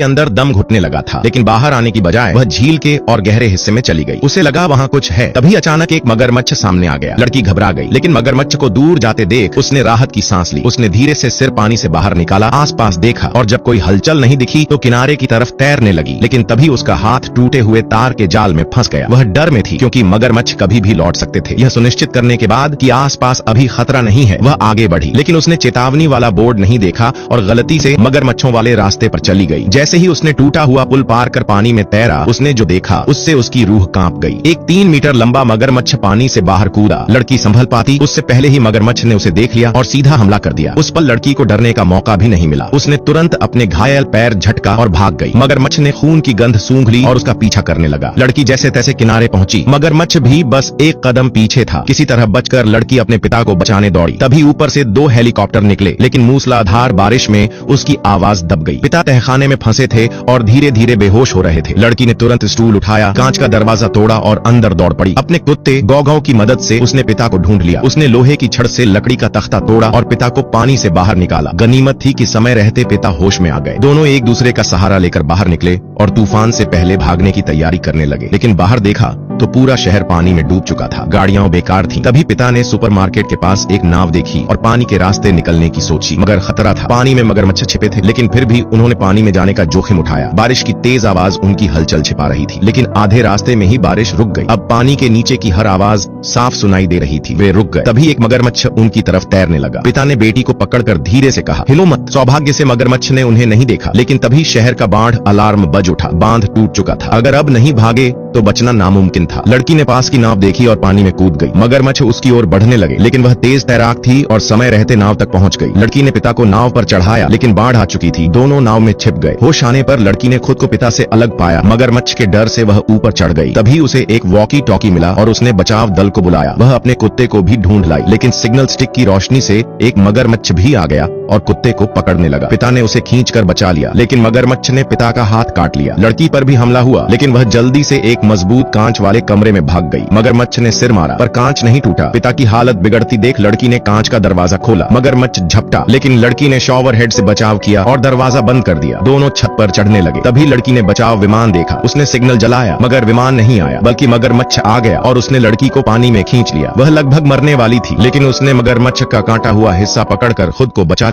के अंदर दम घुटने लगा था, लेकिन बाहर आने की बजाय वह झील के और गहरे हिस्से में चली गई। उसे लगा वहाँ कुछ है। तभी अचानक एक मगरमच्छ सामने आ गया। लड़की घबरा गई, लेकिन मगरमच्छ को दूर जाते देख उसने राहत की सांस ली। उसने धीरे से सिर पानी से बाहर निकाला, आसपास देखा और जब कोई हलचल नहीं दिखी तो किनारे की तरफ तैरने लगी। लेकिन तभी उसका हाथ टूटे हुए तार के जाल में फंस गया। वह डर में थी क्योंकि मगरमच्छ कभी भी लौट सकते थे। यह सुनिश्चित करने के बाद कि आसपास अभी खतरा नहीं है, वह आगे बढ़ी, लेकिन उसने चेतावनी वाला बोर्ड नहीं देखा और गलती से मगरमच्छों वाले रास्ते पर चली गई। जैसे ही उसने टूटा हुआ पुल पार कर पानी में तैरा, उसने जो देखा उससे उसकी रूह कांप गई। एक 3 मीटर लंबा मगरमच्छ पानी से बाहर कूदा। लड़की संभल पाती उससे पहले ही मगरमच्छ ने उसे देख लिया और सीधा हमला कर दिया। उस पर लड़की को डरने का मौका भी नहीं मिला। उसने तुरंत अपने घायल पैर झटका और भाग गई। मगरमच्छ ने खून की गंध सूंघ ली और उसका पीछा करने लगा। लड़की जैसे तैसे किनारे पहुंची। मगरमच्छ भी बस एक कदम पीछे था। किसी तरह बचकर लड़की अपने पिता को बचाने दौड़ी। तभी ऊपर से 2 हेलीकॉप्टर निकले, लेकिन मूसलाधार बारिश में उसकी आवाज दब गई। पिता तहखाने में फंसे थे और धीरे धीरे बेहोश हो रहे थे। लड़की ने तुरंत स्टूल उठाया, कांच का दरवाजा तोड़ा और अंदर दौड़ पड़ी। अपने कुत्ते गौगौ की मदद से उसने पिता को ढूंढ लिया। उसने लोहे की छड़ से लकड़ी का तख्ता तोड़ा और पिता को पानी से बाहर निकाला। गनीमत थी कि समय रहते पिता होश में आ गए। दोनों एक दूसरे का सहारा लेकर बाहर निकले और तूफान से पहले भागने की तैयारी करने लगे। लेकिन बाहर देखा तो पूरा शहर पानी में डूब चुका था। गाड़ियां बेकार थीं। तभी पिता ने सुपरमार्केट के पास एक नाव देखी और पानी के रास्ते निकलने की सोची, मगर खतरा था। पानी में मगरमच्छ छिपे थे, लेकिन फिर भी उन्होंने पानी में जाने का जोखिम उठाया। बारिश की तेज आवाज उनकी हलचल छिपा रही थी, लेकिन आधे रास्ते में ही बारिश रुक गई। अब पानी के नीचे की हर आवाज साफ सुनाई दे रही थी। वे रुक गए। तभी एक मगरमच्छ उनकी तरफ तैरने लगा। पिता ने बेटी को पकड़कर धीरे से कहा, हिलो मत। सौभाग्य से मगरमच्छ ने उन्हें नहीं देखा, लेकिन तभी शहर का बाढ़ अलार्म बज उठा। बांध टूट चुका था। अगर अब नहीं भागे तो बचना नामुमकिन था। लड़की ने पास की नाव देखी और पानी में कूद गई। मगरमच्छ उसकी ओर बढ़ने लगे, लेकिन वह तेज तैराक थी और समय रहते नाव तक पहुंच गई। लड़की ने पिता को नाव पर चढ़ाया, लेकिन बाढ़ आ चुकी थी। दोनों नाव में छिप गए। होश आने पर लड़की ने खुद को पिता से अलग पाया। मगरमच्छ के डर से वह ऊपर चढ़ गई। तभी उसे एक वॉकी टॉकी मिला और उसने बचाव दल को बुलाया। वह अपने कुत्ते को भी ढूंढ लाई, लेकिन सिग्नल स्टिक की रोशनी से एक मगरमच्छ भी आ गया और कुत्ते को पकड़ने लगा। पिता ने उसे खींचकर बचा लिया, लेकिन मगरमच्छ ने पिता का हाथ काट लिया। लड़की पर भी हमला हुआ, लेकिन वह जल्दी से एक मजबूत कांच वाले कमरे में भाग गई। मगरमच्छ ने सिर मारा, पर कांच नहीं टूटा। पिता की हालत बिगड़ती देख लड़की ने कांच का दरवाजा खोला। मगरमच्छ झपटा, लेकिन लड़की ने शॉवर हेड से बचाव किया और दरवाजा बंद कर दिया। दोनों छत पर चढ़ने लगे। तभी लड़की ने बचाव विमान देखा। उसने सिग्नल जलाया, मगर विमान नहीं आया, बल्कि मगरमच्छ आ गया और उसने लड़की को पानी में खींच लिया। वह लगभग मरने वाली थी, लेकिन उसने मगरमच्छ का काटा हुआ हिस्सा पकड़कर खुद को बचा